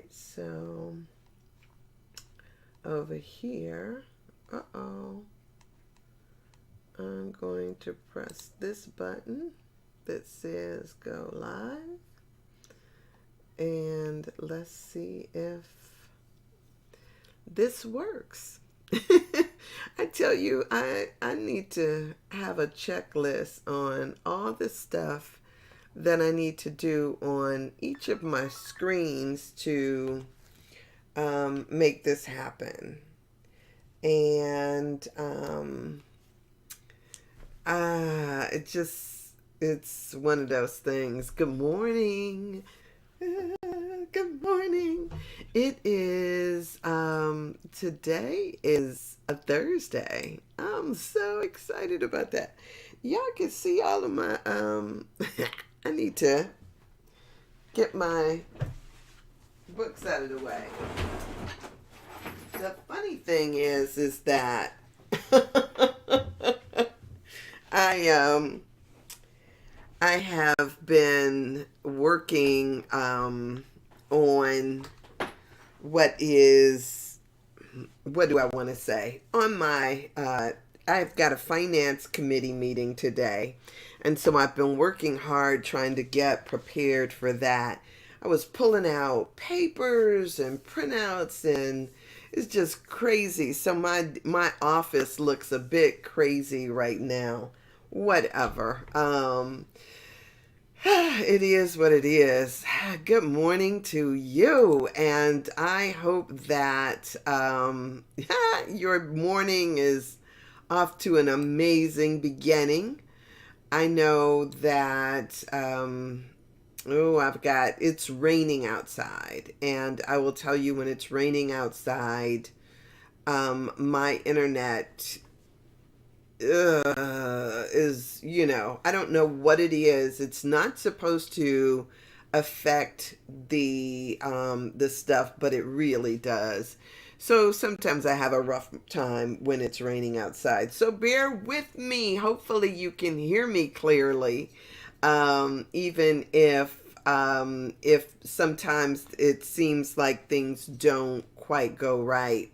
right, so over here, I'm going to press this button that says go live, and let's see if this works. I tell you, I need to have a checklist on all the stuff that I need to do on each of my screens to make this happen. And it's one of those things. Good morning. Good morning. It is today is a Thursday. I'm so excited about that. Y'all can see all of my I need to get my books out of the way. The funny thing is that I I have been working on what is, what do I want to say? On my, I've got a finance committee meeting today. And so I've been working hard trying to get prepared for that. I was pulling out papers and printouts, and it's just crazy. So my office looks a bit crazy right now. Whatever. It is what it is. Good morning to you, and I hope that your morning is off to an amazing beginning. I know that it's raining outside, and I will tell you, when it's raining outside, my internet is, I don't know what it is. It's not supposed to affect the stuff, but it really does. So sometimes I have a rough time when it's raining outside. So bear with me. Hopefully you can hear me clearly. Even if sometimes it seems like things don't quite go right.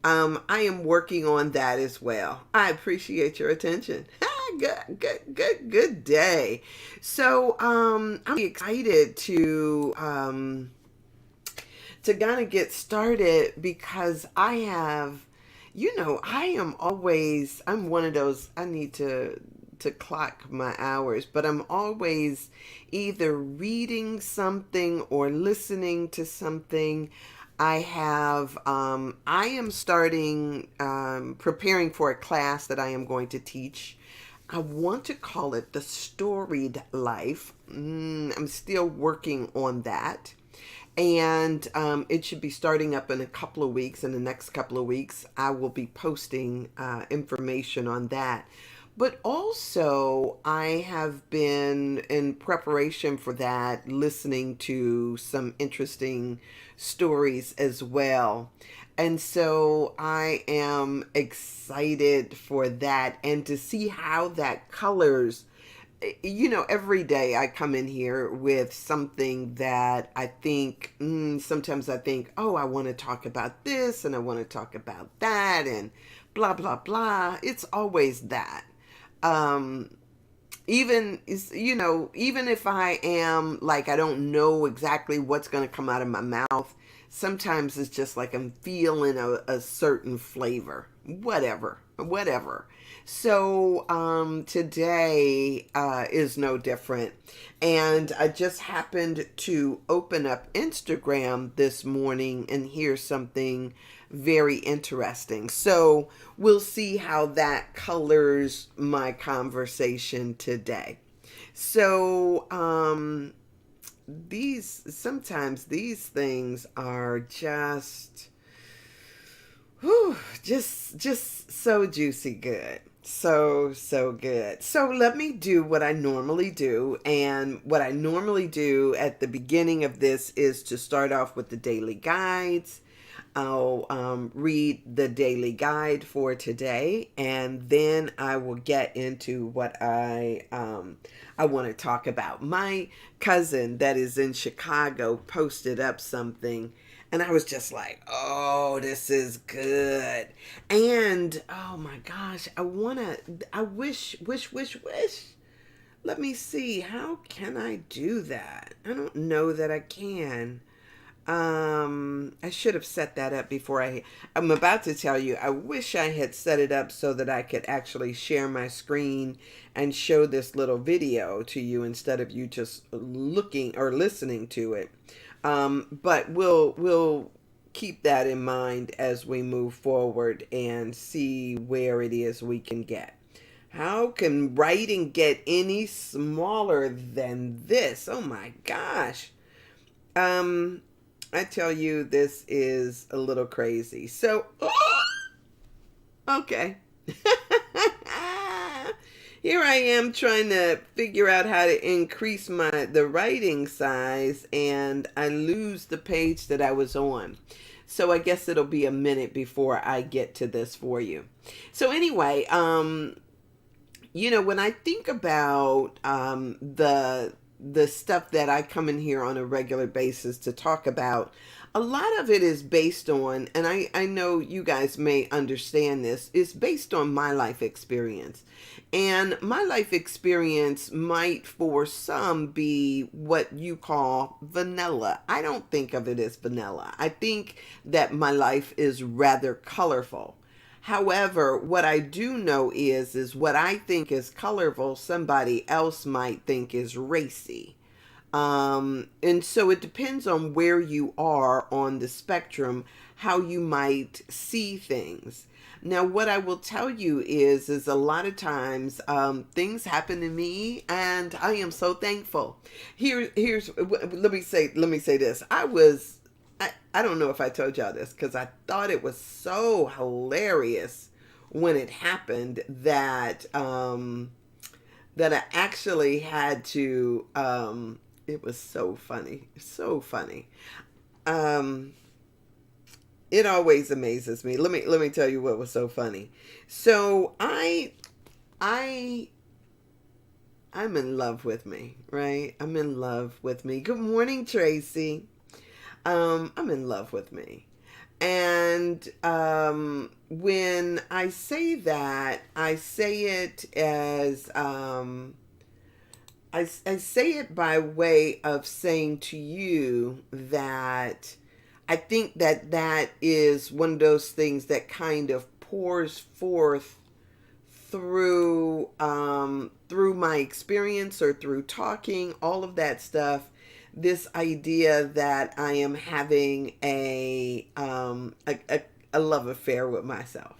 I am working on that as well. I appreciate your attention. Good day. So, I'm excited to kind of get started because I'm one of those, I need to clock my hours, but I'm always either reading something or listening to something. I am starting, preparing for a class that I am going to teach. I want to call it the storied life. I'm still working on that. And it should be starting up in a couple of weeks. In the next couple of weeks, I will be posting information on that. But also, I have been in preparation for that, listening to some interesting stories as well. And so I am excited for that and to see how that colors. Every day I come in here with something that I think, sometimes I think, oh, I want to talk about this and I want to talk about that and blah, blah, blah. It's always that. Um, even if I am like, I don't know exactly what's going to come out of my mouth, sometimes it's just like I'm feeling a certain flavor, whatever. So today is no different. And I just happened to open up Instagram this morning and hear something very interesting. So we'll see how that colors my conversation today. So, sometimes these things are just so juicy good. So good. So let me do what I normally do. And what I normally do at the beginning of this is to start off with the daily guides. I'll read the daily guide for today, and then I will get into what I want to talk about. My cousin that is in Chicago posted up something, and I was just like, "Oh, this is good." And oh my gosh, I wish. Let me see. How can I do that? I don't know that I can. I should have set that up before I'm about to tell you, I wish I had set it up so that I could actually share my screen and show this little video to you instead of you just looking or listening to it. But we'll keep that in mind as we move forward and see where it is we can get. How can writing get any smaller than this? Oh my gosh. Um, I tell you, this is a little crazy. So, okay. Here I am trying to figure out how to increase the writing size, and I lose the page that I was on. So I guess it'll be a minute before I get to this for you. So anyway, when I think about the stuff that I come in here on a regular basis to talk about, a lot of it is based on, and I know you guys may understand this, is based on my life experience. And my life experience might for some be what you call vanilla. I don't think of it as vanilla. I think that my life is rather colorful. However, what I do know is what I think is colorful, somebody else might think is racy. And so it depends on where you are on the spectrum, how you might see things. Now, what I will tell you is a lot of times things happen to me, and I am so thankful. Let me say this. I don't know if I told y'all this because I thought it was so hilarious when it happened that that I actually had to. It was so funny, so funny. Um, it always amazes me. Let me tell you what was so funny. So I'm in love with me, right? I'm in love with me. Good morning, Tracy. I'm in love with me. And when I say that, I say it as I say it by way of saying to you that I think that that is one of those things that kind of pours forth through my experience or through talking, all of that stuff. This idea that I am having a love affair with myself.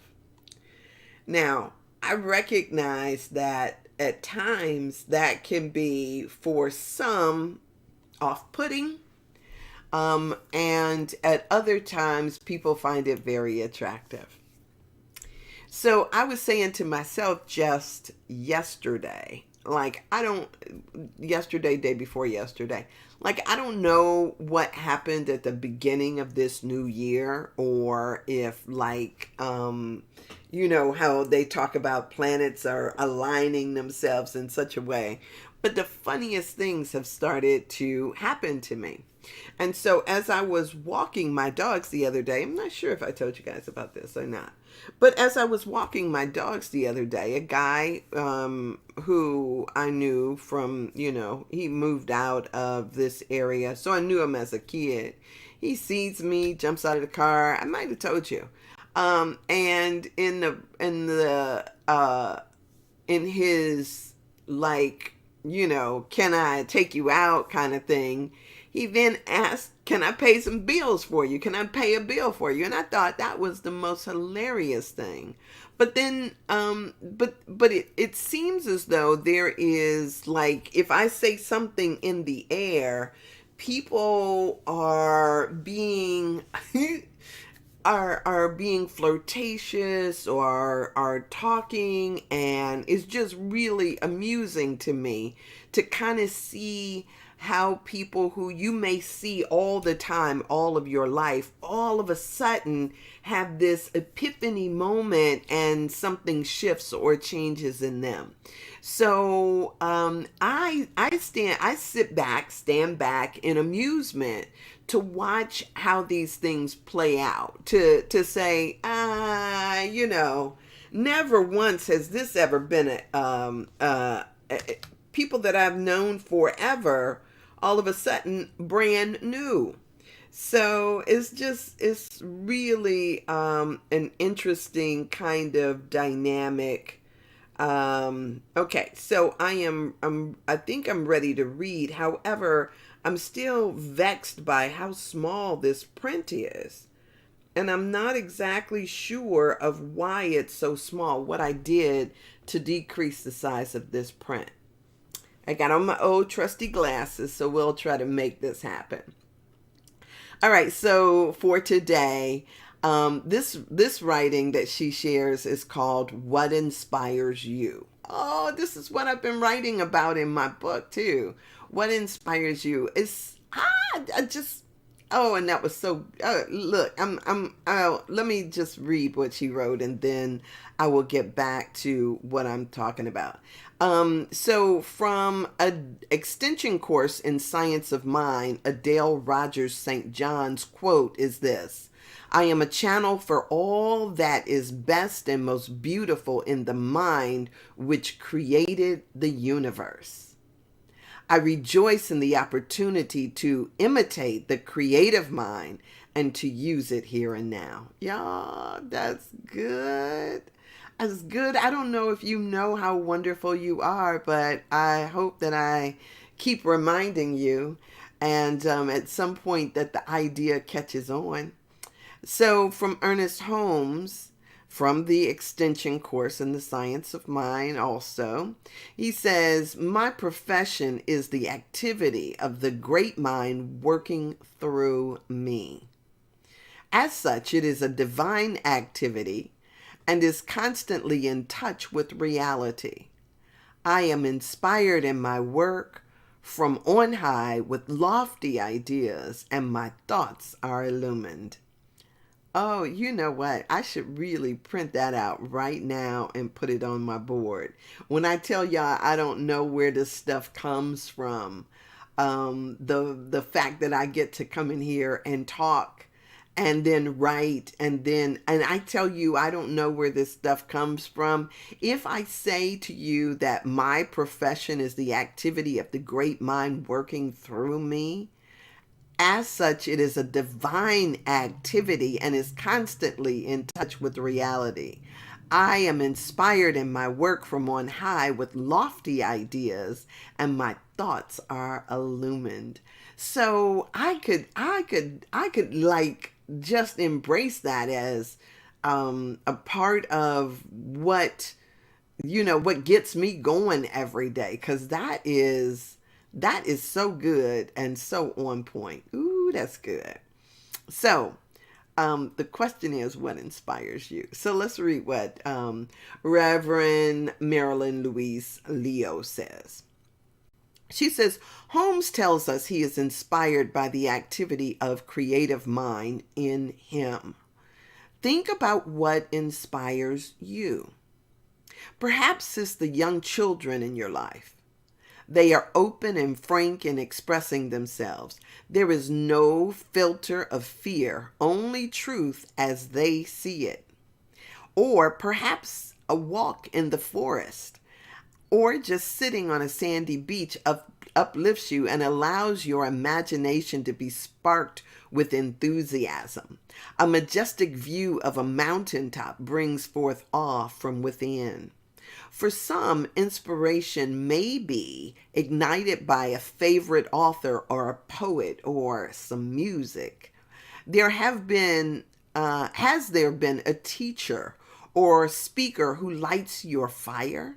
Now, I recognize that at times that can be for some off-putting, and at other times people find it very attractive. So I was saying to myself just yesterday, like day before yesterday, like I don't know what happened at the beginning of this new year, or if how they talk about planets are aligning themselves in such a way. But the funniest things have started to happen to me. And so as I was walking my dogs the other day, I'm not sure if I told you guys about this or not, but as I was walking my dogs the other day, a guy who I knew from, he moved out of this area, so I knew him as a kid. He sees me, jumps out of the car. I might have told you. And in his can I take you out kind of thing, he then asked, can I pay some bills for you? Can I pay a bill for you? And I thought that was the most hilarious thing. But then, but it seems as though there is, like, if I say something in the air, people are being are being flirtatious or are talking, and it's just really amusing to me to kind of see how people who you may see all the time, all of your life, all of a sudden have this epiphany moment and something shifts or changes in them. So I stand back in amusement to watch how these things play out. To say, never once has this ever been people that I've known forever, all of a sudden brand new. So it's really an interesting kind of dynamic. Okay, so I think I'm ready to read. However, I'm still vexed by how small this print is. And I'm not exactly sure of why it's so small, what I did to decrease the size of this print. I got on my old trusty glasses, so we'll try to make this happen. All right, so for today, this writing that she shares is called "What Inspires You." Oh, this is what I've been writing about in my book too. What inspires you? I just and that was so. Look, let me just read what she wrote, and then I will get back to what I'm talking about. So from an extension course in Science of Mind, Adele Rogers St. John's quote is this: "I am a channel for all that is best and most beautiful in the mind which created the universe. I rejoice in the opportunity to imitate the creative mind and to use it here and now." Yeah, that's good. That's good. I don't know if you know how wonderful you are, but I hope that I keep reminding you, and at some point that the idea catches on. So from Ernest Holmes, from the extension course in the Science of Mind also, he says, "My profession is the activity of the great mind working through me. As such, it is a divine activity and is constantly in touch with reality. I am inspired in my work from on high with lofty ideas, and my thoughts are illumined." Oh, you know what? I should really print that out right now and put it on my board. When I tell y'all I don't know where this stuff comes from, the fact that I get to come in here and talk and then write and I tell you I don't know where this stuff comes from. If I say to you that my profession is the activity of the great mind working through me, as such, it is a divine activity and is constantly in touch with reality. I am inspired in my work from on high with lofty ideas, and my thoughts are illumined. So I could like just embrace that as a part of what gets me going every day, because that is so good and so on point. Ooh, that's good. So, the question is, what inspires you? So let's read what Reverend Marilyn Louise Leo says. She says, Holmes tells us he is inspired by the activity of creative mind in him. Think about what inspires you. Perhaps it's the young children in your life. They are open and frank in expressing themselves. There is no filter of fear, only truth as they see it. Or perhaps a walk in the forest, or just sitting on a sandy beach uplifts you and allows your imagination to be sparked with enthusiasm. A majestic view of a mountaintop brings forth awe from within. For some, inspiration may be ignited by a favorite author or a poet or some music. Has there been a teacher or speaker who lights your fire?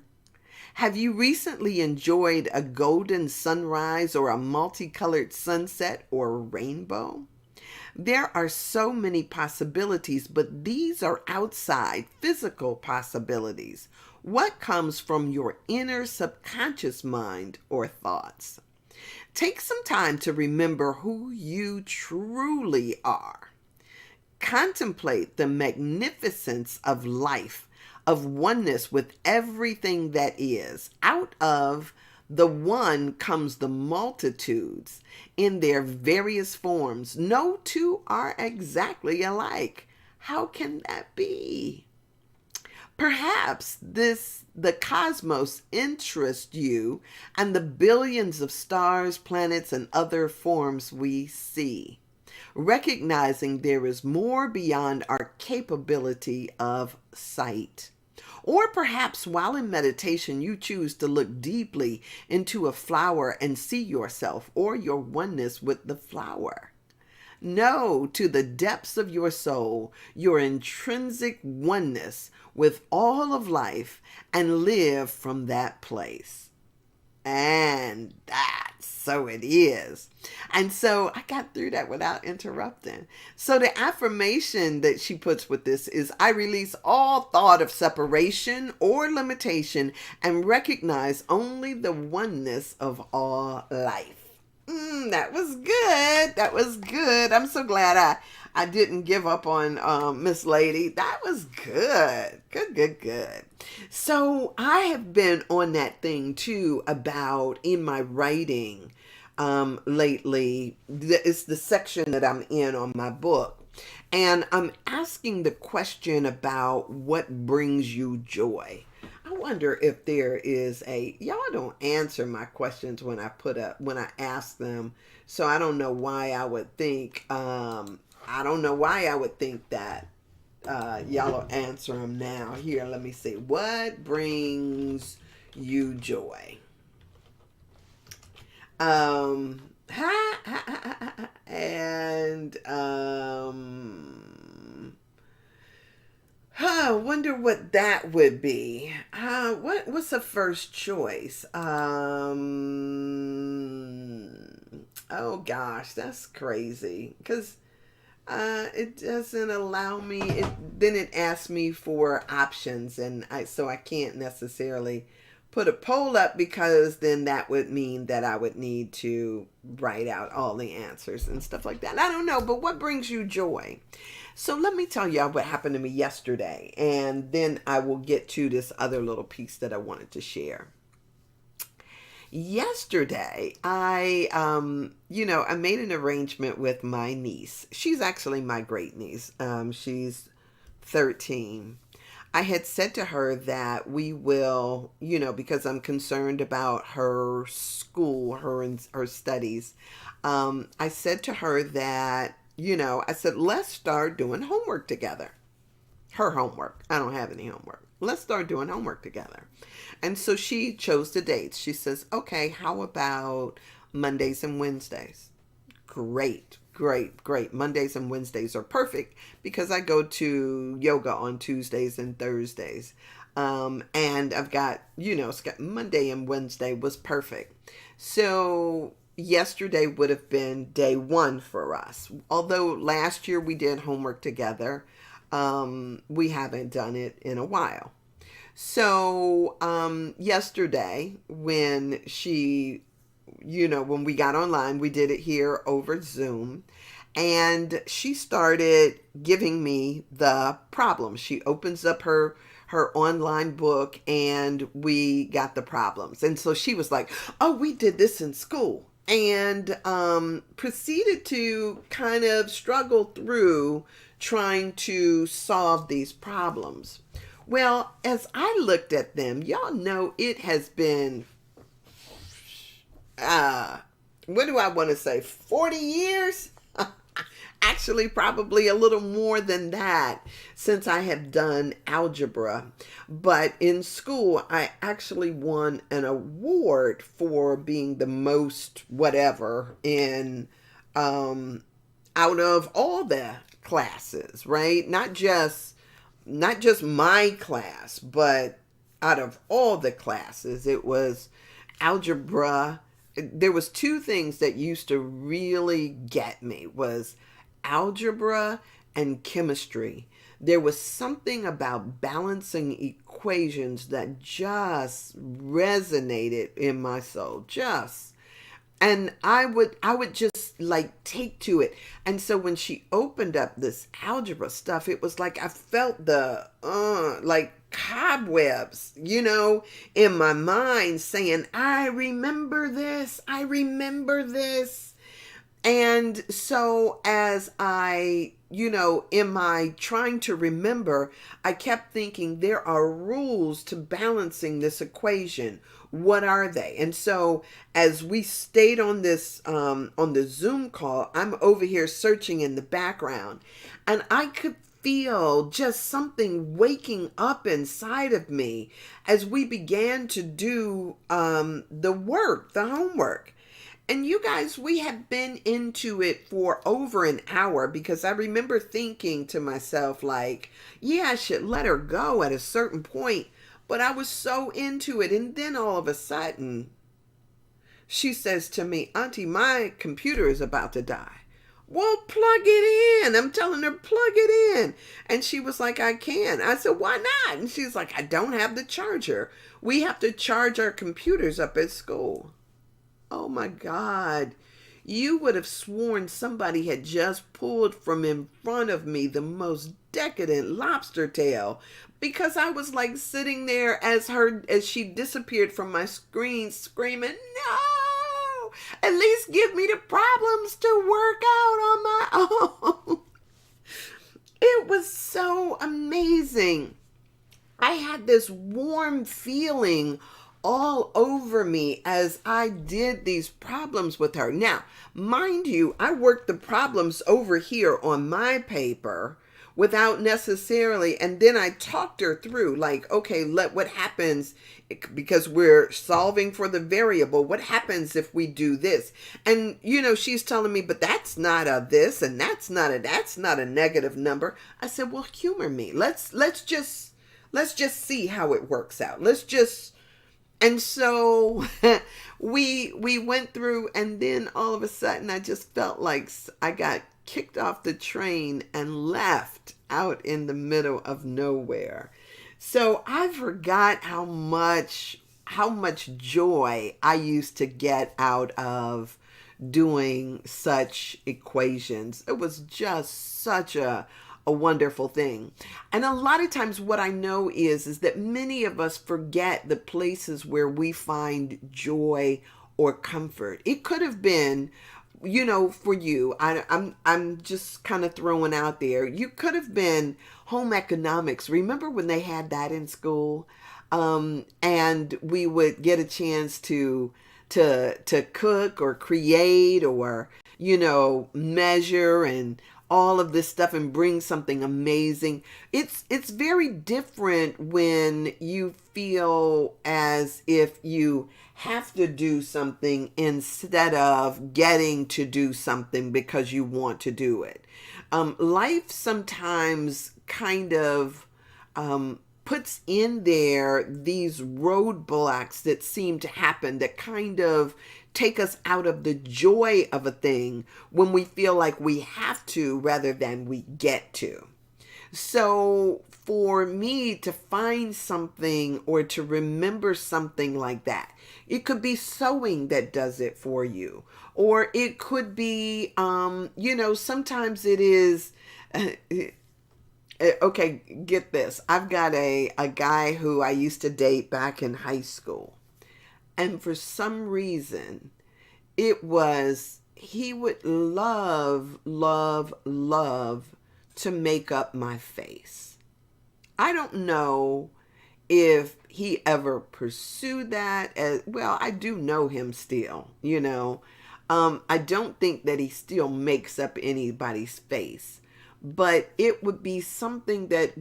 Have you recently enjoyed a golden sunrise or a multicolored sunset or rainbow? There are so many possibilities, but these are outside physical possibilities. what comes from your inner subconscious mind or thoughts. Take some time to remember who you truly are. Contemplate the magnificence of life, of oneness with everything that is. Out of the one comes the multitudes in their various forms. No two are exactly alike. How can that be? Perhaps the cosmos interests you and the billions of stars, planets, and other forms we see, recognizing there is more beyond our capability of sight. Or perhaps while in meditation, you choose to look deeply into a flower and see yourself or your oneness with the flower. Know to the depths of your soul your intrinsic oneness with all of life and live from that place. And that's so it is. And so I got through that without interrupting. So the affirmation that she puts with this is, I release all thought of separation or limitation and recognize only the oneness of all life. That was good. That was good. I'm so glad I didn't give up on Miss Lady. That was good. Good. So I have been on that thing too about in my writing lately. It's the section that I'm in on my book. And I'm asking the question about what brings you joy. I wonder if there is y'all don't answer my questions when I ask them. So I don't know why I would think, that y'all will answer them now. Here, let me see. What brings you joy? Wonder what that would be. What's the first choice? Oh gosh, that's crazy. Because it doesn't allow me. Then it asks me for options, and so I can't necessarily put a poll up, because then that would mean that I would need to write out all the answers and stuff like that. I don't know, but what brings you joy? So let me tell y'all what happened to me yesterday, and then I will get to this other little piece that I wanted to share. Yesterday, I made an arrangement with my niece. She's actually my great niece. She's 13. I had said to her that we will, because I'm concerned about her school, her studies. I said to her that, I said, let's start doing homework together. Her homework. I don't have any homework. Let's start doing homework together. And so she chose the dates. She says, okay, how about Mondays and Wednesdays? Great. Mondays and Wednesdays are perfect because I go to yoga on Tuesdays and Thursdays. And I've got, Monday and Wednesday was perfect. So yesterday would have been day one for us. Although last year we did homework together, we haven't done it in a while. So yesterday when when we got online, we did it here over Zoom, and she started giving me the problem. She opens up her online book, and we got the problems. And so she was like, oh, we did this in school, and proceeded to kind of struggle through trying to solve these problems. Well, as I looked at them, y'all know it has been, what do I want to say, 40 years? Actually, probably a little more than that since I have done algebra. But in school, I actually won an award for being the most whatever in, out of all the classes, right? Not just my class, but out of all the classes. It was algebra. There was two things that used to really get me, was algebra and chemistry. there was something about balancing equations that just resonated in my soul. Just. And I would just like take to it. And so when she opened up this algebra stuff, it was like I felt the like cobwebs, in my mind saying, I remember this. I remember this. And so as in my trying to remember, I kept thinking there are rules to balancing this equation. What are they? And so as we stayed on this, on the Zoom call, I'm over here searching in the background, and I could feel just something waking up inside of me as we began to do the homework. And you guys, we have been into it for over an hour, because I remember thinking to myself, like, yeah, I should let her go at a certain point. But I was so into it. And then all of a sudden, she says to me, Auntie, my computer is about to die. Well, plug it in. I'm telling her, plug it in. And she was like, I can. I said, why not? And she's like, I don't have the charger. We have to charge our computers up at school. Oh my God. You would have sworn somebody had just pulled from in front of me the most decadent lobster tail, because I was like sitting there as she disappeared from my screen screaming, no, at least give me the problems to work out on my own. It was so amazing. I had this warm feeling all over me as I did these problems with her. Now, mind you, I worked the problems over here on my paper without necessarily, and then I talked her through, like, okay, what happens, because we're solving for the variable, what happens if we do this? And she's telling me, but that's not a this, and that's not a negative number. I said, well, humor me. Let's just see how it works out. And so we went through, and then all of a sudden I just felt like I got kicked off the train and left out in the middle of nowhere. So I forgot how much joy I used to get out of doing such equations. It was just such a wonderful thing. And a lot of times what I know is that many of us forget the places where we find joy or comfort. It could have been, for you, I'm just kind of throwing out there, you could have been home economics. Remember when they had that in school? And we would get a chance to cook or create or, measure and all of this stuff and bring something amazing. It's very different when you feel as if you have to do something instead of getting to do something because you want to do it. Life sometimes kind of puts in there these roadblocks that seem to happen that kind of take us out of the joy of a thing when we feel like we have to rather than we get to. So for me to find something or to remember something like that, it could be sewing that does it for you, or it could be, sometimes it is, okay, get this. I've got a guy who I used to date back in high school. And for some reason, he would love to make up my face. I don't know if he ever pursued that. Well, I do know him still, I don't think that he still makes up anybody's face. But it would be something that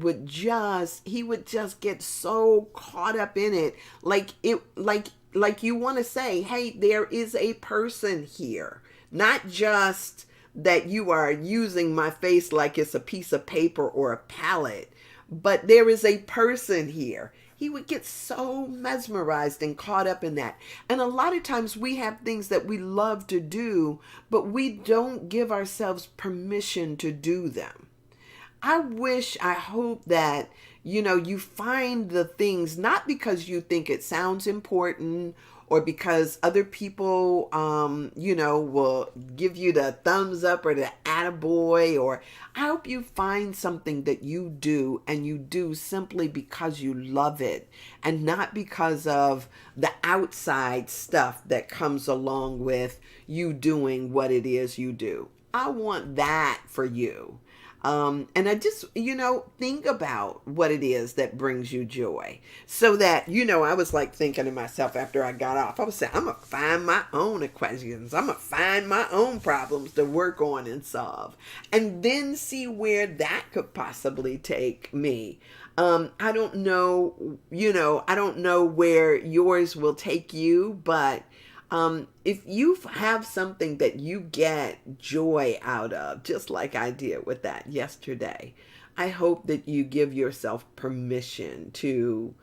he would just get so caught up in it. Like you want to say, hey, there is a person here. Not just that you are using my face like it's a piece of paper or a palette, but there is a person here. He would get so mesmerized and caught up in that. And a lot of times we have things that we love to do, but we don't give ourselves permission to do them. I hope that, you find the things not because you think it sounds important or because other people, will give you the thumbs up or the attaboy, or I hope you find something that you do and you do simply because you love it and not because of the outside stuff that comes along with you doing what it is you do. I want that for you. And I just, think about what it is that brings you joy. So that, I was like thinking to myself after I got off, I was saying, I'm going to find my own equations. I'm going to find my own problems to work on and solve. And then see where that could possibly take me. I don't know, I don't know where yours will take you, but if you have something that you get joy out of, just like I did with that yesterday, I hope that you give yourself permission to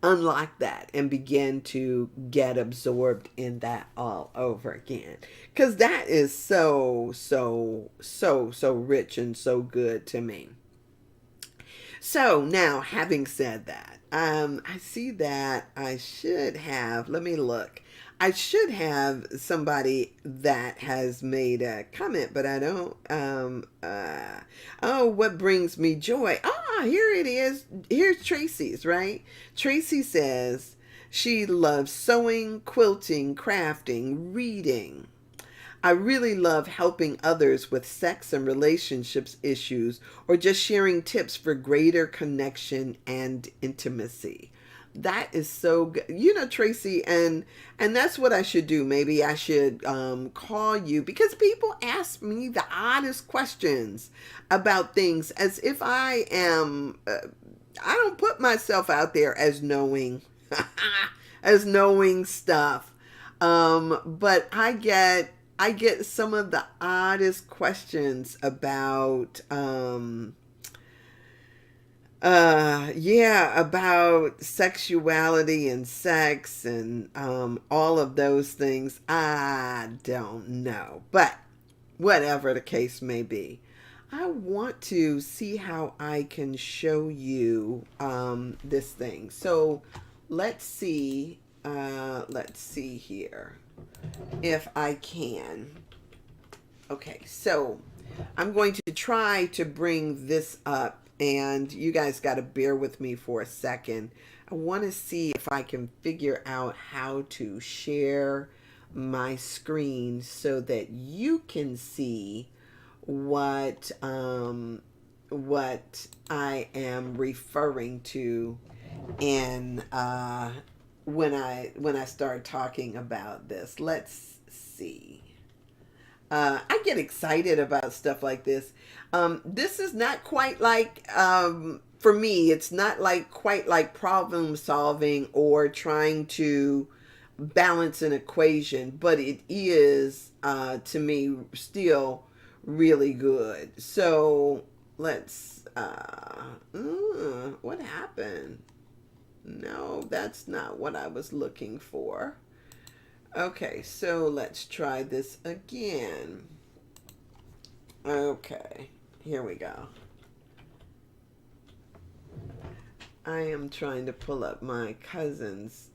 unlock that and begin to get absorbed in that all over again, because that is so rich and so good to me. So now, having said that, I see that I should have, let me look. I should have somebody that has made a comment, but I don't. Oh, what brings me joy? Ah, here it is. Here's Tracy's, right? Tracy says she loves sewing, quilting, crafting, reading. I really love helping others with sex and relationships issues or just sharing tips for greater connection and intimacy. That is so good. Tracy, and that's what I should do. Maybe I should call you, because people ask me the oddest questions about things as if I am I don't put myself out there as knowing as knowing stuff. But I get some of the oddest questions about yeah, about sexuality and sex and all of those things. I don't know. But whatever the case may be, I want to see how I can show you this thing. So let's see here if I can. Okay, so I'm going to try to bring this up, and you guys got to bear with me for a second. I want to see if I can figure out how to share my screen so that you can see what I am referring to in when I start talking about this. Let's see. I get excited about stuff like this. This is not quite like, for me, it's not like quite like problem solving or trying to balance an equation, but it is, to me, still really good. So what happened? No, that's not what I was looking for. Okay, so let's try this again. Okay, here we go. I am trying to pull up my cousin's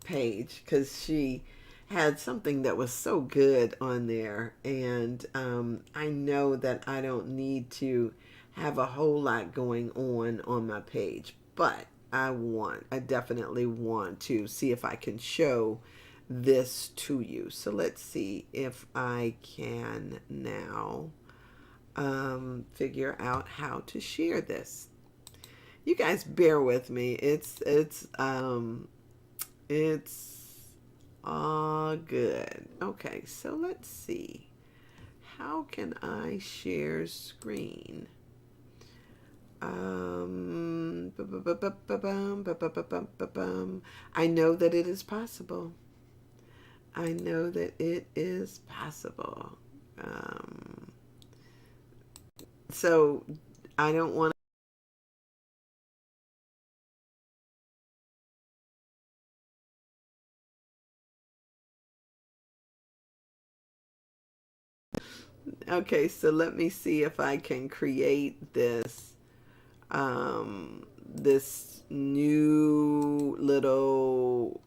page because she had something that was so good on there, and I know that I don't need to have a whole lot going on my page, but I definitely want to see if I can show this to you. So let's see if I can now figure out how to share this. You guys bear with me. It's all good. Okay, so let's see. How can I share screen? I know that it is possible. I know that it is possible. So I don't want Okay, so let me see if I can create this new little,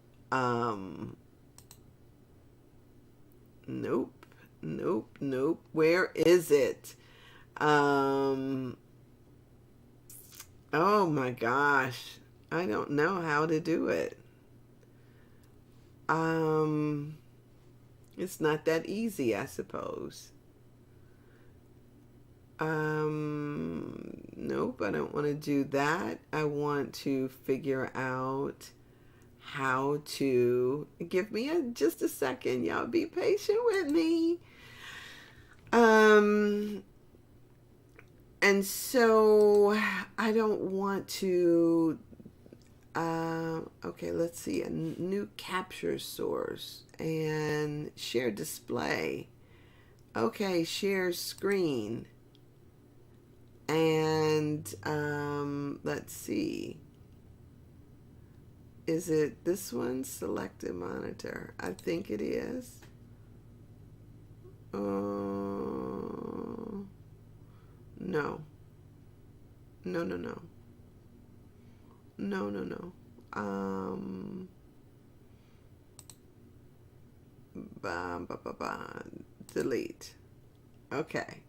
nope, nope, nope. Where is it? Um, oh my gosh. I don't know how to do it. Um, it's not that easy, I suppose. Nope, I don't want to do that. I want to figure out how to give me just a second. Y'all be patient with me. Um, and so I don't want to, okay, let's see, a new capture source and share display. Okay, share screen. And let's see. Is it this one? Selected monitor. I think it is. No. No, no, no. No, no, no. Delete. Okay.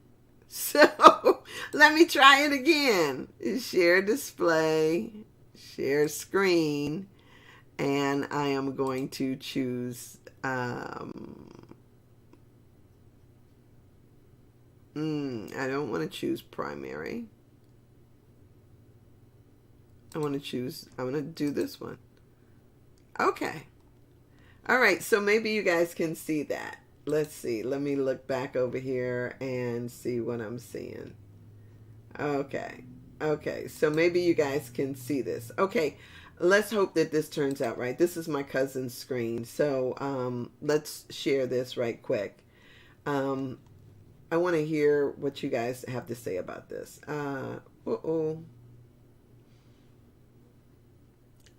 So let me try it again. Share display, share screen, and I am going to choose. I don't want to choose primary. I'm going to do this one. Okay. All right. So maybe you guys can see that. Let's see. Let me look back over here and see what I'm seeing. Okay. Okay. So maybe you guys can see this. Okay. Let's hope that this turns out right. This is my cousin's screen. So let's share this right quick. I want to hear what you guys have to say about this. Uh-oh.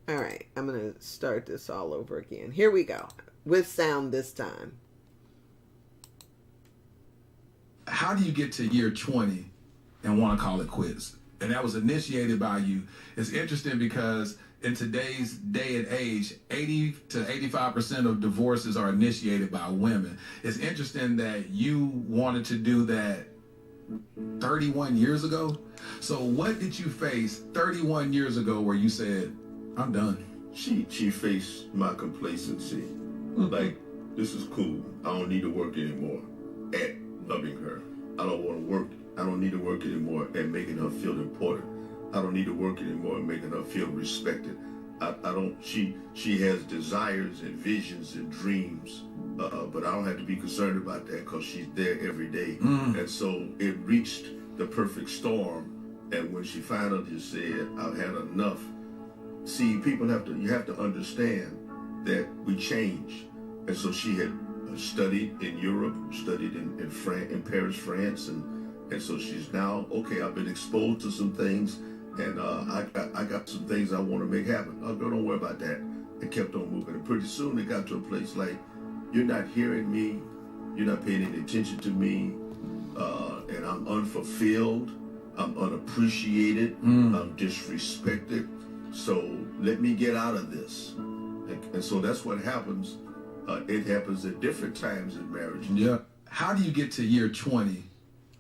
All right, I'm going to start this all over again. Here we go, with sound this time. How do you get to year 20 and want to call it quits? And that was initiated by you. It's interesting because in today's day and age, 80 to 85% of divorces are initiated by women. It's interesting that you wanted to do that 31 years ago. So what did you face 31 years ago where you said, I'm done? She faced my complacency. Like, this is cool. I don't need to work anymore at loving her. I don't want to work. I don't need to work anymore at making her feel important. I don't need to work anymore at making her feel respected. I don't, she has desires and visions and dreams, but I don't have to be concerned about that because she's there every day. And so it reached the perfect storm. And when she finally just said, I've had enough. See, you have to understand that we change. And so she had studied in Europe, studied in France, in Paris, France, and so she's now, okay, I've been exposed to some things, and I got some things I want to make happen. Oh, girl, don't worry about that. I kept on moving, and pretty soon it got to a place like, you're not hearing me, you're not paying any attention to me, and I'm unfulfilled, I'm unappreciated, I'm disrespected. So let me get out of this. And so that's what happens. It happens at different times in marriage. Yeah. How do you get to year 20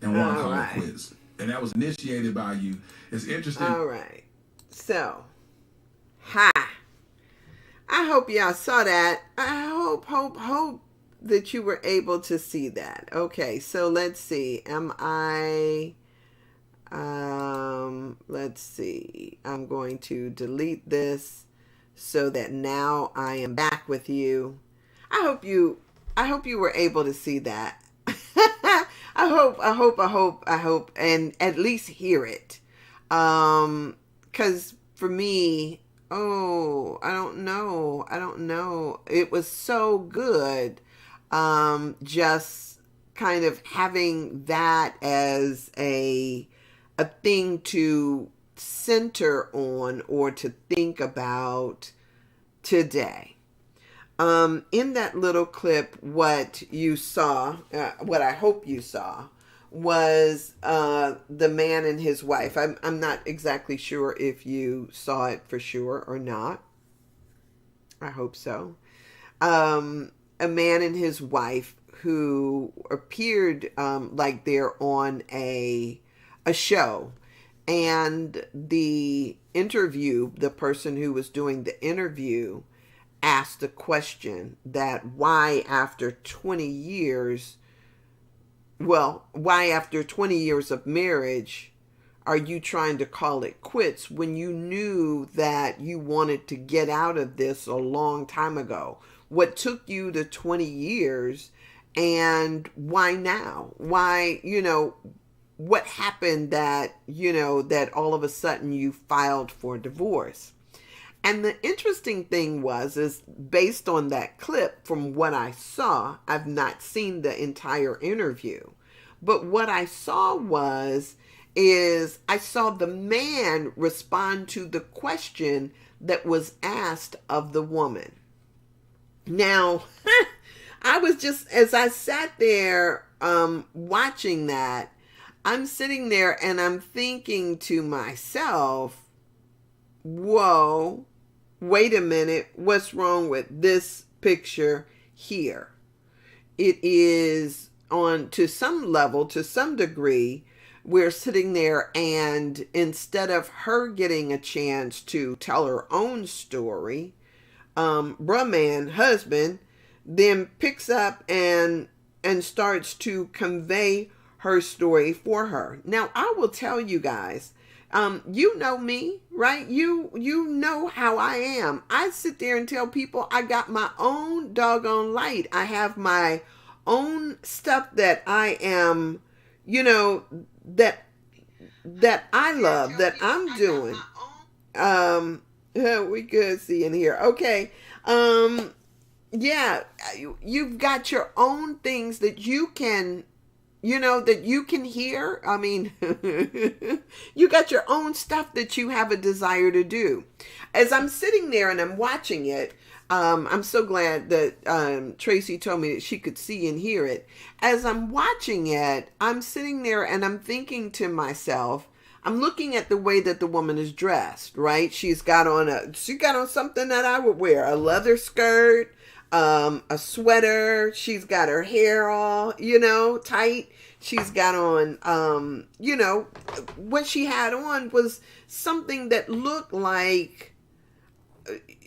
and want to call it quits? And that was initiated by you. It's interesting. All right. So, I hope y'all saw that. I hope that you were able to see that. Okay, so let's see. Let's see. I'm going to delete this so that now I am back with you. I hope you were able to see that. I hope, and at least hear it. 'Cause for me, I don't know. It was so good. Just kind of having that as a thing to center on or to think about today. In that little clip, what you saw, what I hope you saw, was the man and his wife. I'm not exactly sure if you saw it for sure or not. I hope so. A man and his wife who appeared like they're on a show. And the person who was doing the interview asked a question that why after 20 years of marriage are you trying to call it quits when you knew that you wanted to get out of this a long time ago? What took you to 20 years, and why now? Why, what happened that, that all of a sudden you filed for divorce? And the interesting thing is based on that clip, from what I saw, I've not seen the entire interview, but what I saw is I saw the man respond to the question that was asked of the woman. Now, I was just, as I sat there watching that, I'm sitting there and I'm thinking to myself, whoa, wait a minute, what's wrong with this picture here? It is to some level, to some degree, we're sitting there and instead of her getting a chance to tell her own story, husband, then picks up and starts to convey her story for her. Now, I will tell you guys, you know me, right? You know how I am. I sit there and tell people I got my own doggone light. I have my own stuff that I am, that I love, that I'm doing. We good seeing here. Okay. Yeah, you've got your own things that you can, that you can hear. I mean, you got your own stuff that you have a desire to do. As I'm sitting there and I'm watching it, I'm so glad that Tracy told me that she could see and hear it. As I'm watching it, I'm sitting there and I'm thinking to myself, I'm looking at the way that the woman is dressed, right? She's got on something that I would wear, a leather skirt, a sweater. She's got her hair all, tight. She's got on, what she had on was something that looked like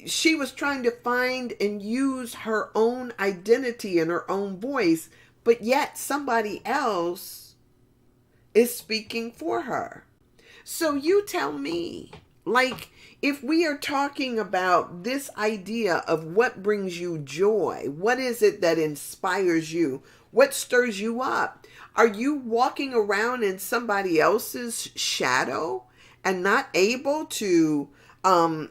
she was trying to find and use her own identity and her own voice, but yet somebody else is speaking for her. So you tell me, like, if we are talking about this idea of what brings you joy, what is it that inspires you? What stirs you up? Are you walking around in somebody else's shadow and not able to, to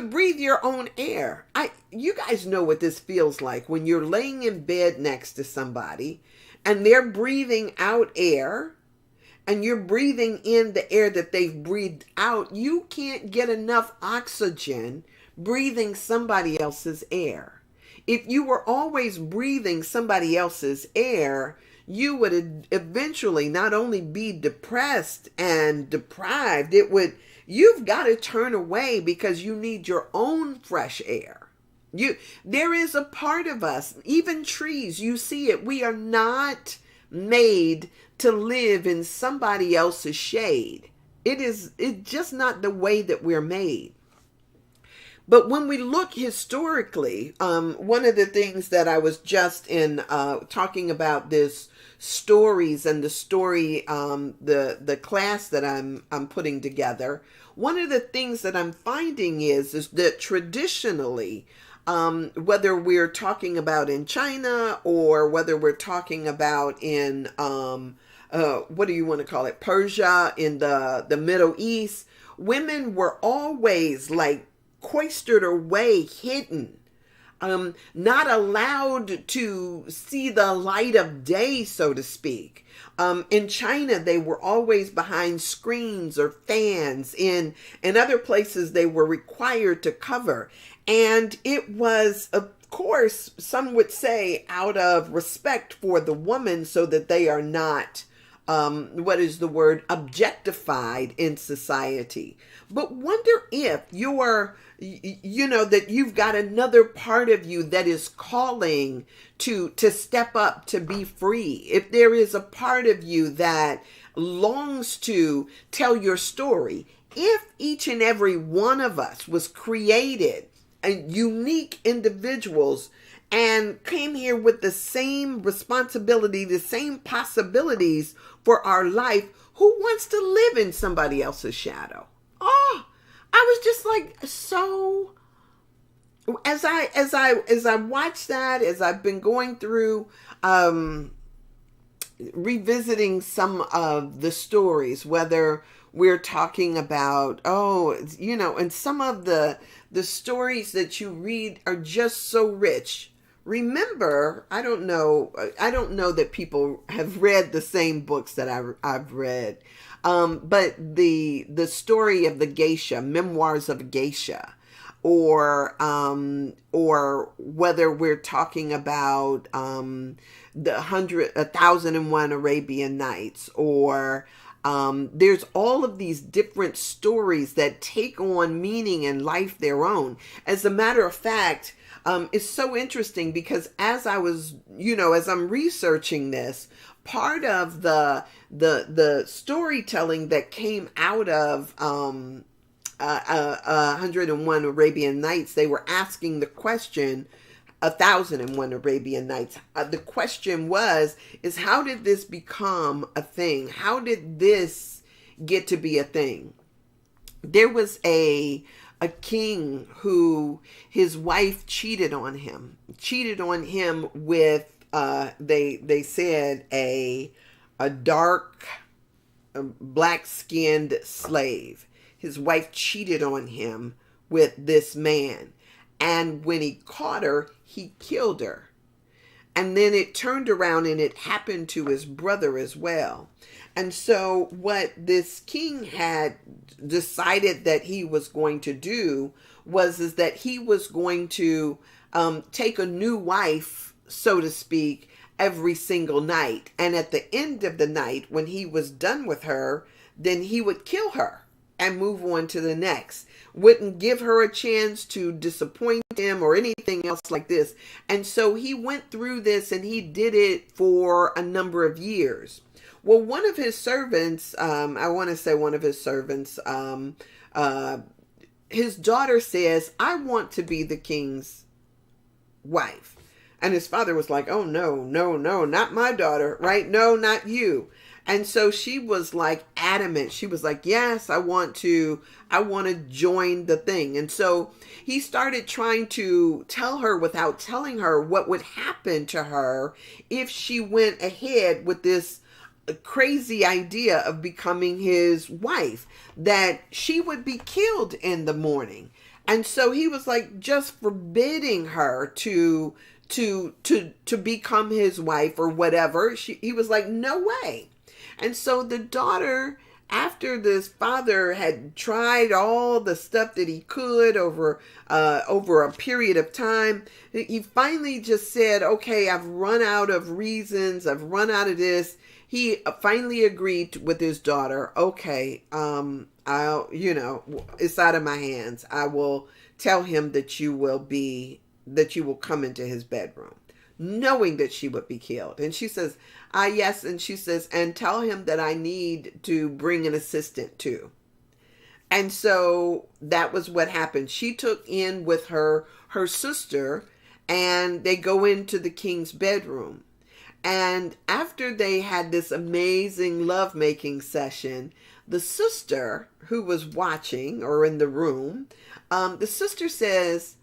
breathe your own air? You guys know what this feels like when you're laying in bed next to somebody and they're breathing out air and you're breathing in the air that they've breathed out. You can't get enough oxygen breathing somebody else's air. If you were always breathing somebody else's air, you would eventually not only be depressed and deprived, you've got to turn away because you need your own fresh air. There is a part of us, even trees, you see it. We are not made to live in somebody else's shade. It's just not the way that we're made. But when we look historically, one of the things that I was just in talking about this stories and the story, the class that I'm putting together, one of the things that I'm finding is that traditionally, whether we're talking about in China or whether we're talking about in what do you want to call it, Persia, in the Middle East, women were always like cloistered away, hidden. not allowed to see the light of day, so to speak. In China, they were always behind screens or fans. In other places, they were required to cover. And it was, of course, some would say out of respect for the woman so that they are not, objectified in society. But wonder if that you've got another part of you that is calling to step up, to be free. If there is a part of you that longs to tell your story, if each and every one of us was created unique individuals and came here with the same responsibility, the same possibilities for our life, who wants to live in somebody else's shadow? Oh, I was just like, so as I watched that, as I've been going through revisiting some of the stories, whether we're talking about, and some of the stories that you read are just so rich. Remember, I don't know that people have read the same books that I've read. But the story of the geisha, Memoirs of a Geisha, or whether we're talking about the 1001 Arabian Nights, or there's all of these different stories that take on meaning and life their own. As a matter of fact, it's so interesting because as I was, as I'm researching this, part of the storytelling that came out of 101 Arabian Nights, they were asking the question, 1001 Arabian Nights. The question is how did this become a thing? How did this get to be a thing? There was a king who his wife cheated on him with they said a dark black-skinned slave. His wife cheated on him with this man, and when he caught her, he killed her. And then it turned around and it happened to his brother as well. And so what this king had decided that he was going to do is that he was going to take a new wife, so to speak, every single night. And at the end of the night, when he was done with her, then he would kill her and move on to the next. Wouldn't give her a chance to disappoint him or anything else like this. And so he went through this and he did it for a number of years. Well, one of his servants, his daughter says, I want to be the king's wife. And his father was like, oh, no, not my daughter, right? No, not you. And so she was like adamant. She was like, yes, I want to join the thing. And so he started trying to tell her without telling her what would happen to her if she went ahead with this crazy idea of becoming his wife, that she would be killed in the morning. And so he was like just forbidding her to become his wife or whatever. He was like, no way. And so the daughter, after this father had tried all the stuff that he could over a period of time, he finally just said, okay, I've run out of reasons. I've run out of this. He finally agreed with his daughter. Okay, it's out of my hands. I will tell him that you will come into his bedroom, knowing that she would be killed. And she says, yes. And she says, and tell him that I need to bring an assistant too. And so that was what happened. She took in with her sister, and they go into the king's bedroom. And after they had this amazing lovemaking session, the sister who was watching or in the room, the sister says,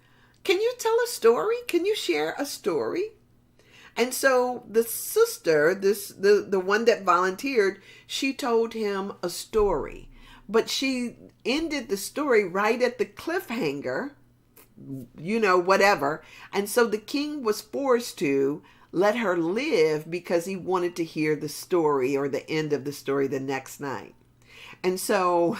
can you tell a story? Can you share a story? And so the sister, the one that volunteered, she told him a story. But she ended the story right at the cliffhanger whatever. And so the king was forced to let her live because he wanted to hear the story or the end of the story the next night. And so,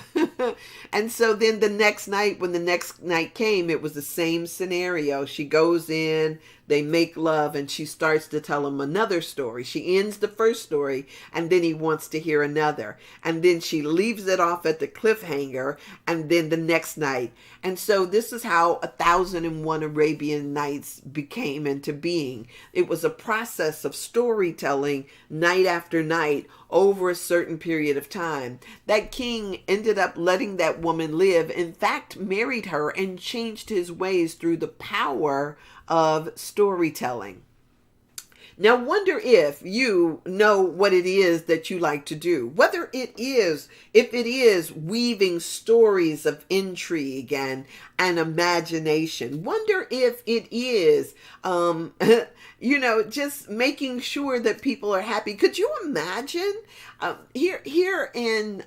and so then the next night, when the next night came, it was the same scenario. She goes in, they make love, and she starts to tell him another story. She ends the first story, and then he wants to hear another. And then she leaves it off at the cliffhanger, and then the next night. And so this is how 1001 Arabian Nights became into being. It was a process of storytelling night after night over a certain period of time. That king ended up letting that woman live, in fact, married her and changed his ways through the power of storytelling. Now, wonder if you know what it is that you like to do. Whether it is, if it is weaving stories of intrigue and imagination. Wonder if it is, just making sure that people are happy. Could you imagine here in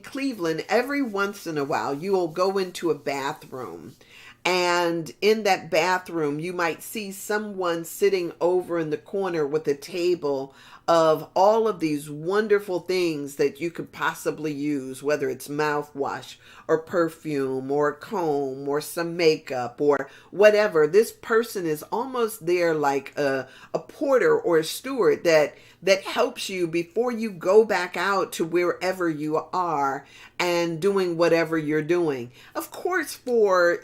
Cleveland, every once in a while, you will go into a bathroom. And in that bathroom, you might see someone sitting over in the corner with a table of all of these wonderful things that you could possibly use, whether it's mouthwash or perfume or a comb or some makeup or whatever. This person is almost there like a porter or a steward that helps you before you go back out to wherever you are and doing whatever you're doing. Of course, for,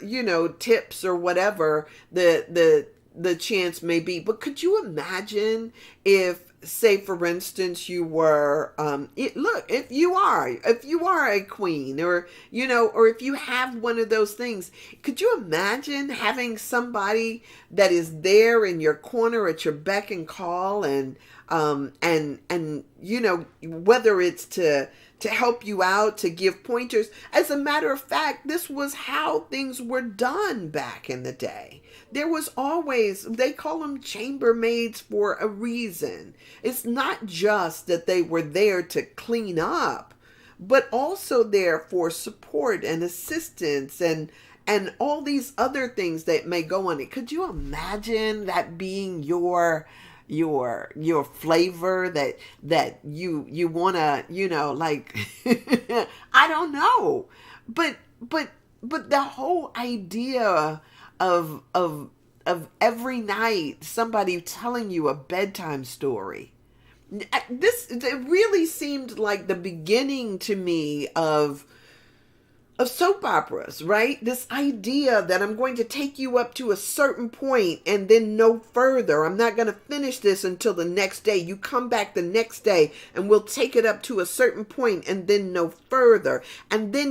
tips or whatever the chance may be. But could you imagine if, say, for instance, you were, if you are a queen or if you have one of those things, could you imagine having somebody that is there in your corner at your beck and call and whether it's to help you out, to give pointers. As a matter of fact, this was how things were done back in the day. There was always, they call them chambermaids for a reason. It's not just that they were there to clean up, but also there for support and assistance and all these other things that may go on it. Could you imagine that being your flavor that you want to, I don't know, but the whole idea of every night somebody telling you a bedtime story, it really seemed like the beginning to me of soap operas, right? This idea that I'm going to take you up to a certain point and then no further. I'm not going to finish this until the next day. You come back the next day and we'll take it up to a certain point and then no further. And then,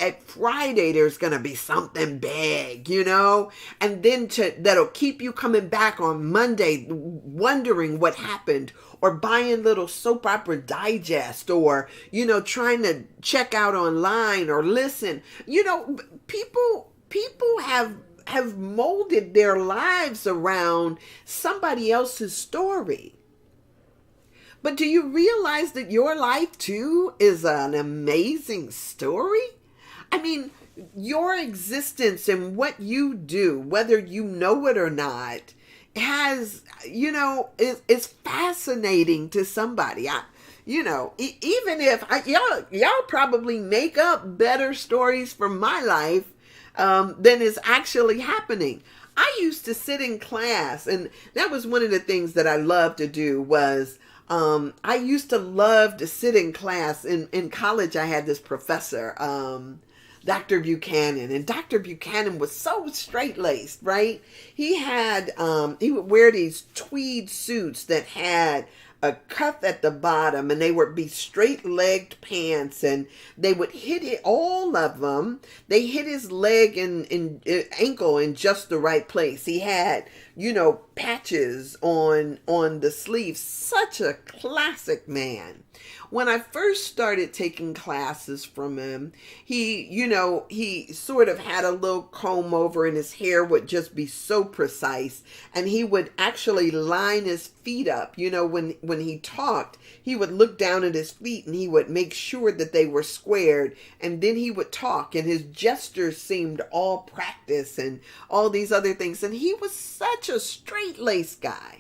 at Friday, there's going to be something big, and then that'll keep you coming back on Monday, wondering what happened, or buying little soap opera digest, or, trying to check out online or listen. People have molded their lives around somebody else's story. But do you realize that your life too is an amazing story? I mean, your existence and what you do, whether you know it or not, has, is fascinating to somebody. Even if y'all probably make up better stories from my life than is actually happening. I used to sit in class, and that was one of the things that I loved to do was I used to love to sit in class. In college, I had this professor, Dr. Buchanan, and Dr. Buchanan was so straight-laced, right? He would wear these tweed suits that had a cuff at the bottom, and they would be straight-legged pants, and they would hit it, all of them. They hit his leg and ankle in just the right place. He had, patches on the sleeves. Such a classic man. when I first started taking classes from him, he sort of had a little comb over and his hair would just be so precise. And he would actually line his feet up. When he talked, he would look down at his feet and he would make sure that they were squared. And then he would talk and his gestures seemed all practice and all these other things. And he was such a straight-laced guy.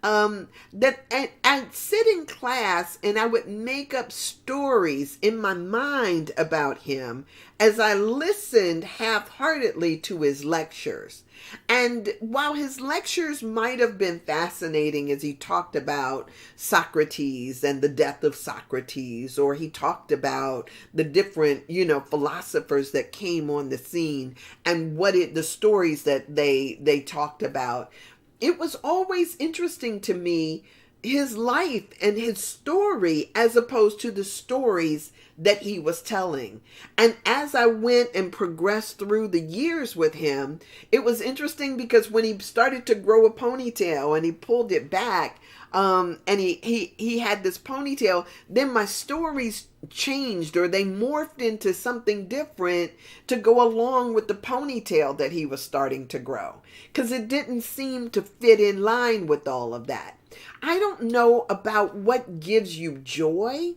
That I'd sit in class and I would make up stories in my mind about him as I listened half-heartedly to his lectures. And while his lectures might have been fascinating as he talked about Socrates and the death of Socrates, or he talked about the different, philosophers that came on the scene and the stories that they talked about, it was always interesting to me, his life and his story, as opposed to the stories that he was telling. And as I went and progressed through the years with him, it was interesting because when he started to grow a ponytail and he pulled it back, and he had this ponytail, then my stories changed, or they morphed into something different to go along with the ponytail that he was starting to grow, because it didn't seem to fit in line with all of that. I don't know about what gives you joy,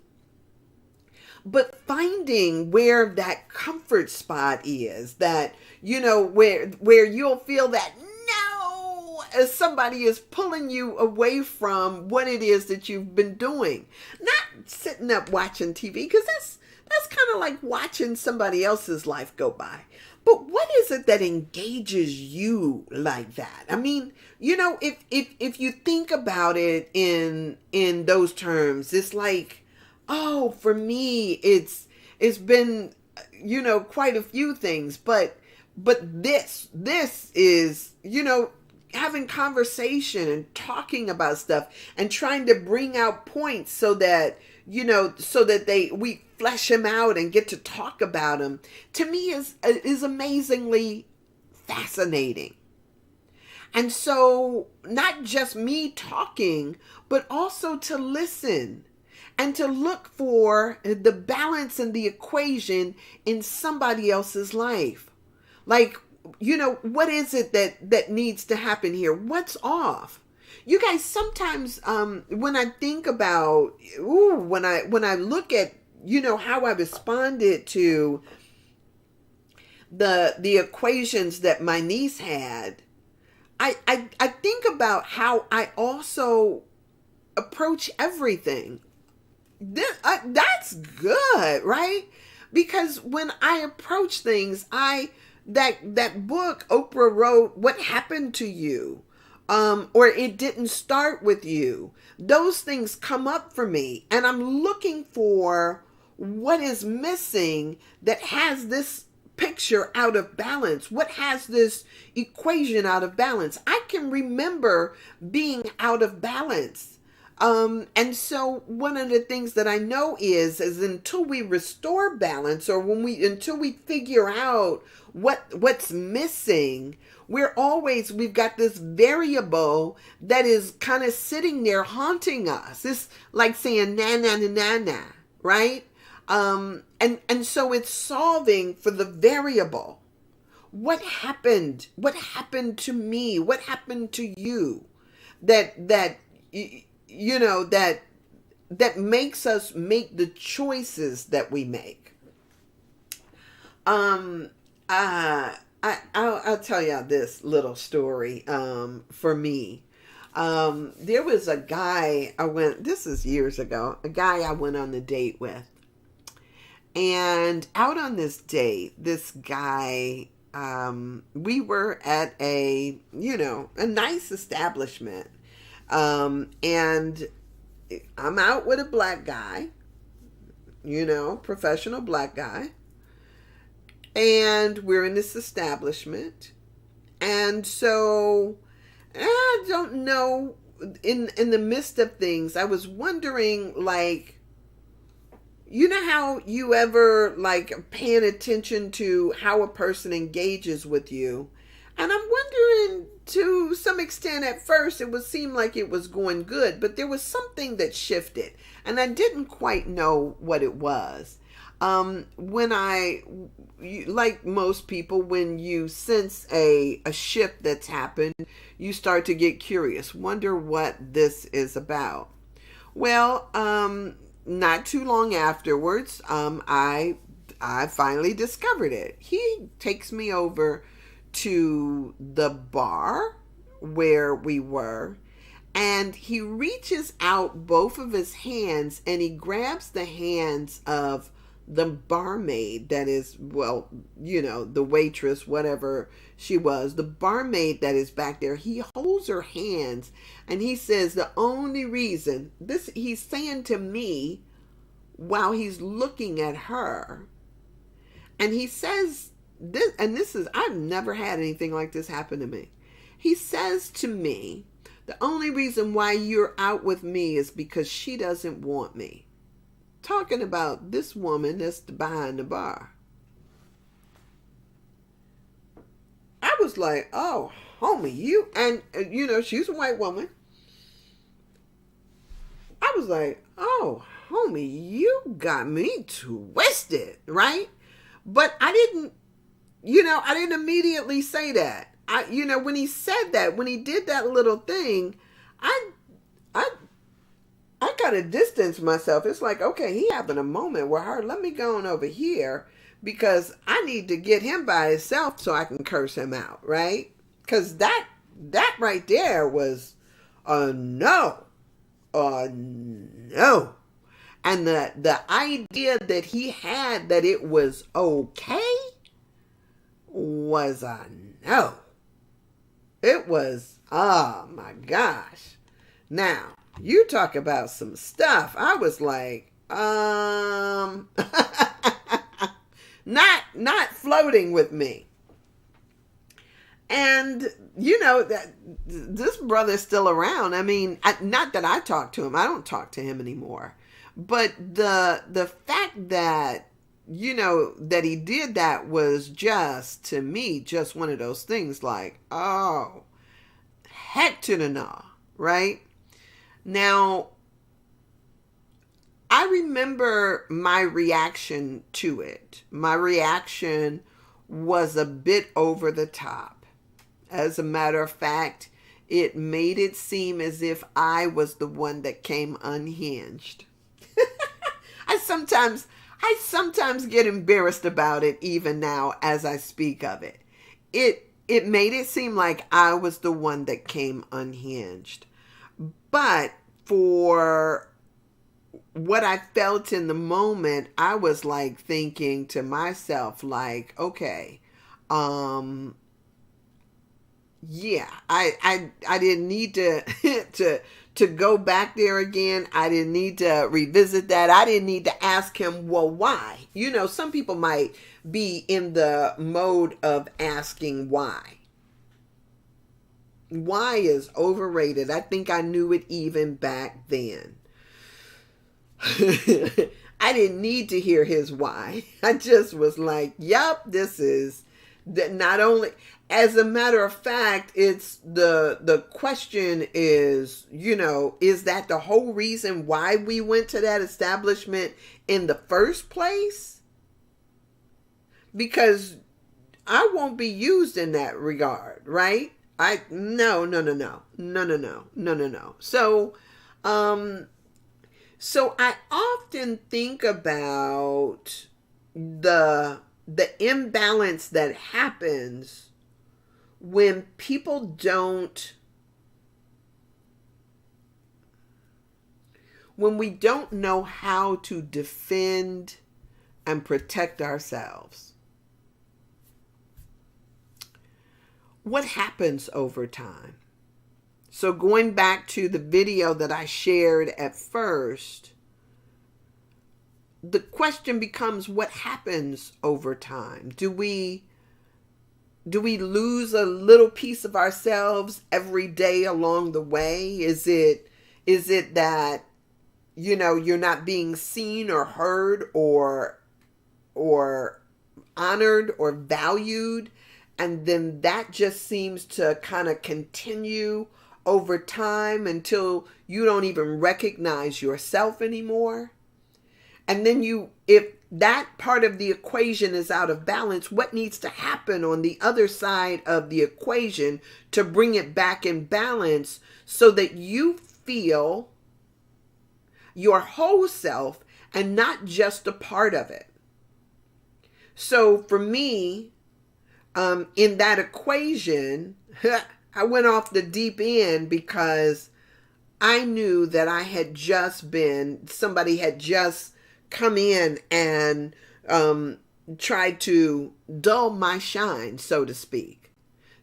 but finding where that comfort spot is, that, where you'll feel that as somebody is pulling you away from what it is that you've been doing. Not sitting up watching TV, because that's kind of like watching somebody else's life go by. But what is it that engages you like that? I mean, if you think about it in those terms, it's like, oh, for me, it's been, quite a few things, but this is, having conversation and talking about stuff and trying to bring out points so that we flesh them out and get to talk about them, to me is amazingly fascinating. And so not just me talking, but also to listen and to look for the balance and the equation in somebody else's life. Like, what is it that needs to happen here? What's off? You guys, sometimes when I think about, when I look at, how I responded to the equations that my niece had, I think about how I also approach everything. That's good, right? Because when I approach things, that book Oprah wrote, What Happened to You? Or It Didn't Start With You. Those things come up for me, and I'm looking for what is missing that has this picture out of balance. What has this equation out of balance? I can remember being out of balance. And so one of the things that I know is until we restore balance, or until we figure out what's missing, we've got this variable that is kind of sitting there haunting us. It's like saying na na na na na, right? And so it's solving for the variable. What happened? What happened to me? What happened to you? That makes us make the choices that we make. I'll tell you this little story. For me, there was a guy this is years ago, a guy I went on a date with. And out on this date, this guy, we were at a nice establishment. And I'm out with a black guy, professional black guy. And we're in this establishment. And so, I don't know, in the midst of things, I was wondering, like, how you ever, like, paying attention to how a person engages with you. And I'm wondering, to some extent, at first, it would seem like it was going good, but there was something that shifted, and I didn't quite know what it was. Like most people, when you sense a shift that's happened, you start to get curious, wonder what this is about. Well, not too long afterwards, I finally discovered it. He takes me over to the bar where we were, and he reaches out both of his hands and he grabs the hands of the barmaid that is, well, the waitress, whatever she was, the barmaid that is back there. He holds her hands and he says, the only reason this, he's saying to me while he's looking at her, and he says this, and this is, I've never had anything like this happen to me. He says to me, the only reason why you're out with me is because she doesn't want me. Talking about this woman that's behind the bar. I was like, oh, homie, you, and she's a white woman. I was like, oh, homie, you got me twisted, right? But I didn't immediately say that. When he said that, when he did that little thing, I kind of distanced myself. It's like, okay, he having a moment with her. Let me go on over here because I need to get him by himself so I can curse him out, right? Because that right there was a no. No. And the idea that he had that it was okay was a no. It was, oh my gosh. Now, you talk about some stuff. I was like, not floating with me. And that this brother's still around. I mean, not that I talk to him. I don't talk to him anymore. But the fact that that he did that was just, to me, just one of those things like, oh, heck to the no, right? Now, I remember my reaction to it. My reaction was a bit over the top. As a matter of fact, it made it seem as if I was the one that came unhinged. I sometimes get embarrassed about it even now as I speak of it. It made it seem like I was the one that came unhinged. But for what I felt in the moment, I was like thinking to myself, like, okay, yeah, I didn't need to go back there again. I didn't need to revisit that. I didn't need to ask him, well, why? Some people might be in the mode of asking why. Why is overrated. I think I knew it even back then. I didn't need to hear his why. I just was like, yep, this is that. Not only, as a matter of fact, it's the question is, is that the whole reason why we went to that establishment in the first place? Because I won't be used in that regard, right? No. So I often think about the imbalance that happens when we don't know how to defend and protect ourselves. What happens over time? So going back to the video that I shared at first, the question becomes, what happens over time? Do we lose a little piece of ourselves every day along the way? Is it that, you're not being seen or heard or honored or valued And then that just seems to kind of continue over time until you don't even recognize yourself anymore. And then if that part of the equation is out of balance, what needs to happen on the other side of the equation to bring it back in balance so that you feel your whole self and not just a part of it? So for me, in that equation, I went off the deep end because I knew that somebody had just come in and tried to dull my shine, so to speak.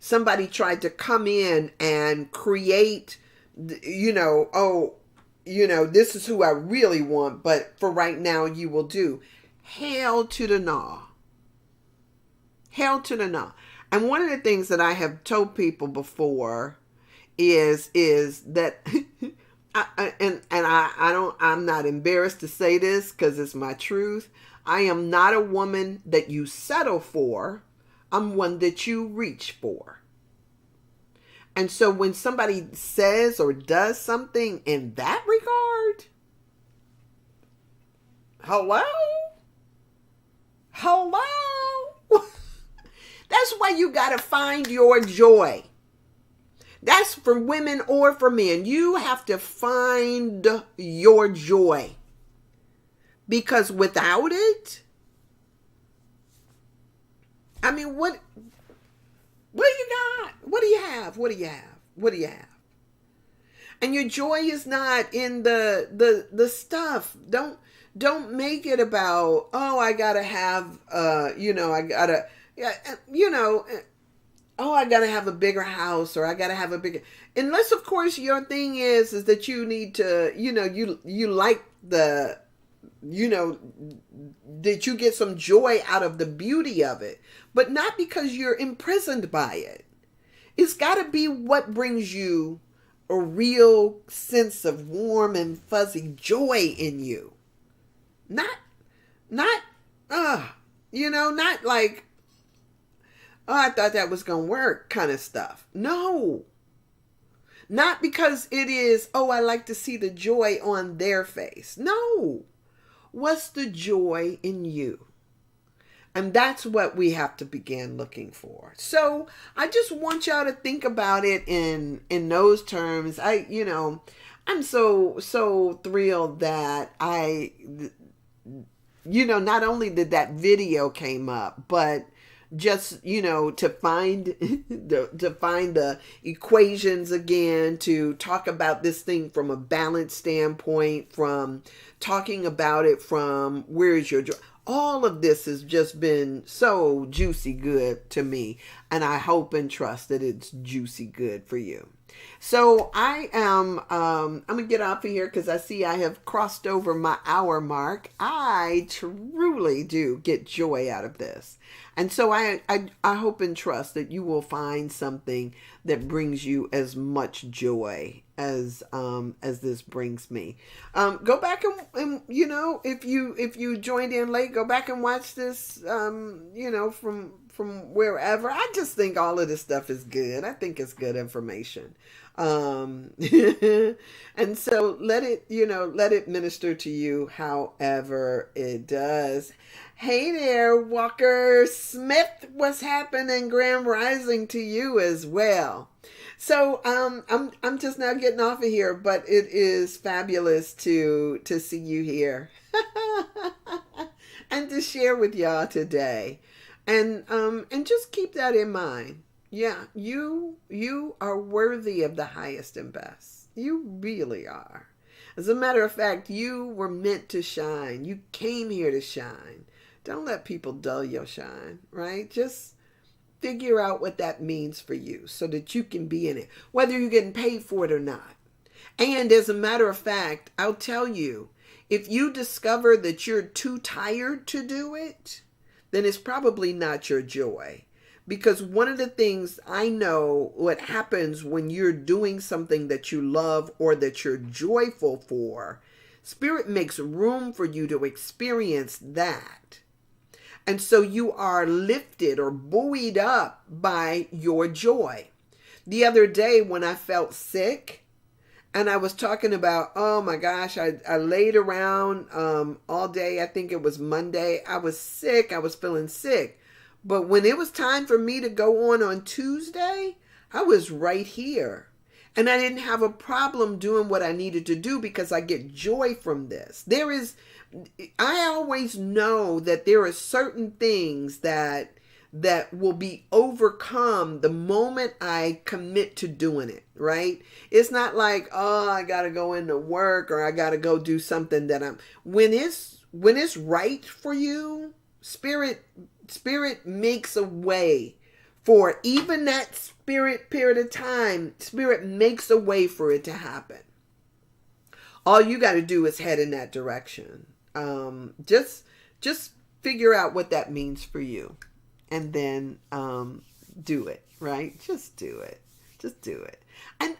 Somebody tried to come in and create, this is who I really want, but for right now you will do. Hail to the no. Hail to the no. And one of the things that I have told people before is that I'm not embarrassed to say this because it's my truth. I am not a woman that you settle for. I'm one that you reach for. And so when somebody says or does something in that regard, hello? That's why you got to find your joy. That's for women or for men. You have to find your joy. Because without it, I mean, what do you got? What do you have? What do you have? What do you have? And your joy is not in the stuff. Don't make it about, oh, I gotta have, I gotta have a bigger house, or I gotta have a bigger, unless of course your thing is that you need to, you like that you get some joy out of the beauty of it, but not because you're imprisoned by it. It's gotta be what brings you a real sense of warm and fuzzy joy in you. Not like, oh, I thought that was going to work kind of stuff. No. Not because it is, oh, I like to see the joy on their face. No. What's the joy in you? And that's what we have to begin looking for. So I just want y'all to think about it in those terms. I'm so thrilled that not only did that video came up, but just, to find the equations again, to talk about this thing from a balanced standpoint, from talking about it from where is your joy. All of this has just been so juicy good to me, and I hope and trust that it's juicy good for you. So I'm going to get off of here because I see I have crossed over my hour mark. I truly do get joy out of this. And so I hope and trust that you will find something that brings you as much joy as this brings me. Go back and if you joined in late, go back and watch this, from wherever. I just think all of this stuff is good. I think it's good information. And so let it minister to you however it does. Hey there, Walker Smith. What's happening? Grand rising to you as well. So I'm just now getting off of here, but it is fabulous to see you here and to share with y'all today. And just keep that in mind. Yeah, you are worthy of the highest and best. You really are. As a matter of fact, you were meant to shine. You came here to shine. Don't let people dull your shine, right? Just figure out what that means for you so that you can be in it, whether you're getting paid for it or not. And as a matter of fact, I'll tell you, if you discover that you're too tired to do it, then it's probably not your joy. Because one of the things I know what happens when you're doing something that you love or that you're joyful for, Spirit makes room for you to experience that. And so you are lifted or buoyed up by your joy. The other day when I felt sick and I was talking about, oh my gosh, I laid around all day. I think it was Monday. I was sick. I was feeling sick. But when it was time for me to go on Tuesday, I was right here. And I didn't have a problem doing what I needed to do because I get joy from this. I always know that there are certain things that will be overcome the moment I commit to doing it, right? It's not like, oh, I got to go into work or I got to go do something when it's right for you, spirit makes a way for even that spirit period of time. Spirit makes a way for it to happen. All you got to do is head in that direction. Just figure out what that means for you, and then do it. Right? Just do it. Just do it. And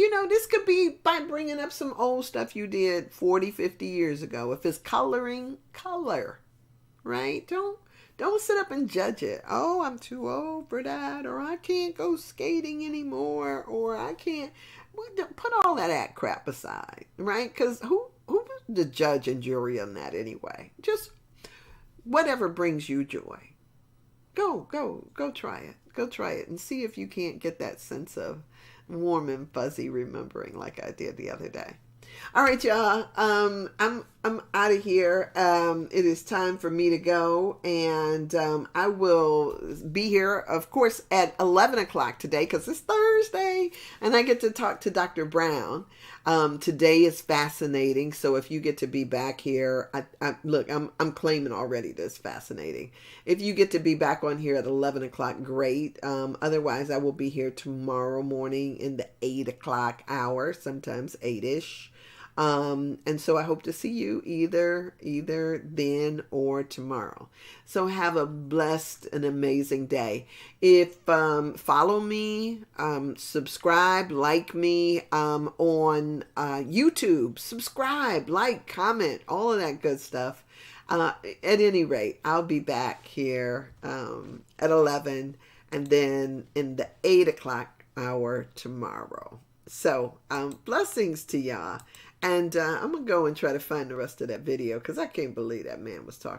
this could be by bringing up some old stuff you did 40, 50 years ago. If it's coloring, color. Right? Don't sit up and judge it. Oh, I'm too old for that, or I can't go skating anymore, or I can't. Put all that crap aside, right? Because who's the judge and jury on that anyway? Just whatever brings you joy. Go try it. Go try it and see if you can't get that sense of warm and fuzzy remembering like I did the other day. All right, y'all. I'm out of here. It is time for me to go, and I will be here, of course, at 11 o'clock today because it's Thursday, and I get to talk to Dr. Brown. Today is fascinating, so if you get to be back here, I'm claiming already this fascinating. If you get to be back on here at 11 o'clock, great. Otherwise, I will be here tomorrow morning in the 8 o'clock hour, sometimes 8-ish. And so I hope to see you either then or tomorrow. So have a blessed and amazing day. If follow me, subscribe, like me on YouTube, subscribe, like, comment, all of that good stuff. At any rate, I'll be back here at 11 and then in the 8 o'clock hour tomorrow. So blessings to y'all. And I'm going to go and try to find the rest of that video because I can't believe that man was talking.